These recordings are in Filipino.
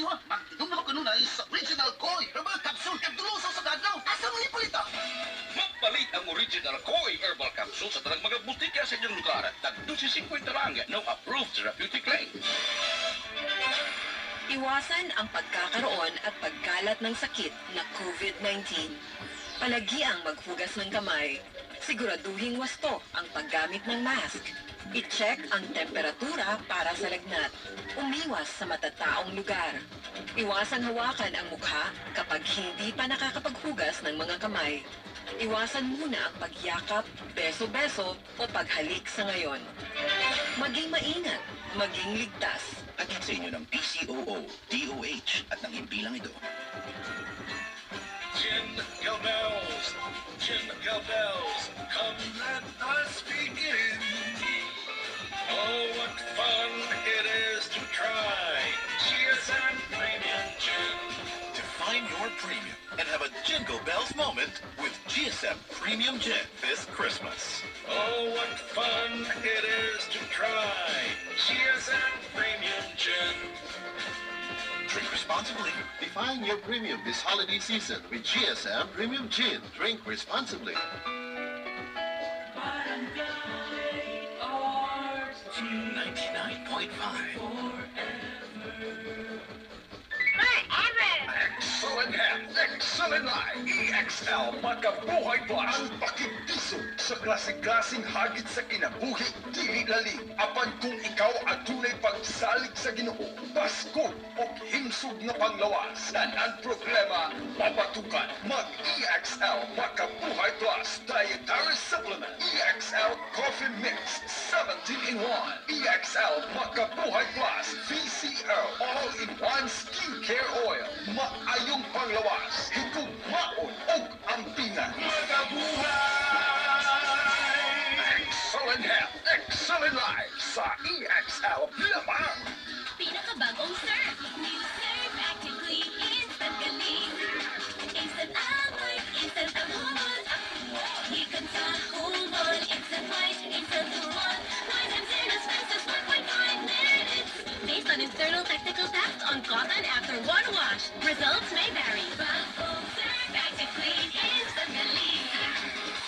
Pasyo ha. Magtigom na ko kanuna is original Koi herbal capsule kaduluso sa dadlaw. Asa mo ipalita? Magpalit ang original Koi Herbal Capsule sa tanang mga butika sa inyong lugar. Tag-12.50 lang. No approved therapeutic claim. Iwasan ang pagkakaroon at pagkalat ng sakit na COVID-19. Palagiang maghugas ng kamay. Siguraduhing wasto ang paggamit ng mask. I-check ang temperatura para sa lagnat. Umiwas sa matataong lugar. Iwasan hawakan ang mukha kapag hindi pa nakakapaghugas ng mga kamay. Iwasan muna ang pagyakap, beso-beso o paghalik sa ngayon. Maging maingat, maging ligtas. Atid sa inyo ng PCOO, DOH at ng himpilang ito. Jingle bells, come let us begin. Oh, what fun it is to try GSM Premium Gin. Define your premium and have a Jingle Bells moment with GSM Premium Gin this Christmas. Oh, what fun it is to try GSM Premium Gin. Drink responsibly. Define your premium this holiday season with GSM Premium Gin. Drink responsibly. Barangay RG 99.5. Excellent health, excellent life. EXL Makabuhay Plus. Ang pakibisog sa klase-klaseng hagit sa kinabuhi, dili lalim. Apan kung ikaw adunay pagsalig sa Ginoo, Pasko o himsog na panglawas, tanan problema, mabatukan. Mag-EXL Makabuhay Plus Dietary Supplement. EXL Coffee Mix, 17 in 1. EXL Makabuhay Plus VCL All-in-One Skincare Oil. Maayong panglawas, higugmaon og ampinan. Excellent health, excellent life sa EXL lamang. Pinakabagong Surf. New Surf Active Clean Instant Galing. Instant amoy, instant ang humol. Gikan sa humol, instant white, instant humol. 9 times in as fast as 1.5 minutes. Based on internal technical tests on cotton after one wash. Results may vary. Bagong Surf Active Clean Instant Galing.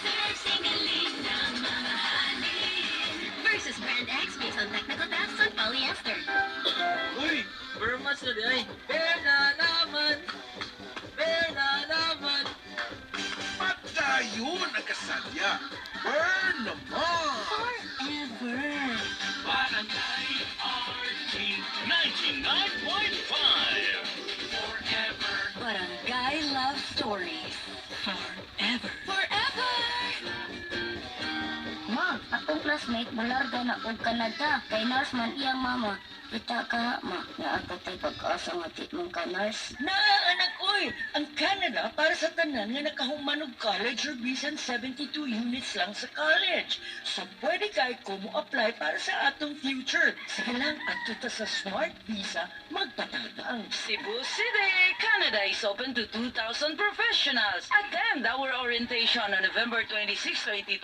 Surf singaling na mamahalin. Versus Brand X based on technical tests on polyester. Uy! Very much na di ay. Bear na naman! Bear na naman! Patayon ang kasadya. Burn naman! Forever. Barangay RG 99.5. Forever. Barangay Love Stories. Forever. Forever! Ma, akong classmate malarga na og Canada kay nurse man iyang mama. Kita ka, ma, nga agad tayo pag-asa nga ti mong ka-nurse. Anak oy, ang Canada para sa tanan nga nakahuman og college or bisan 72 units lang sa college. So pwede kay ko mo apply para sa atong future. Sige lang, adto ta sa Smart Visa, magpatagang. Cebu City, Canada is open to 2,000 professionals. Attend our orientation on November 26, 2020.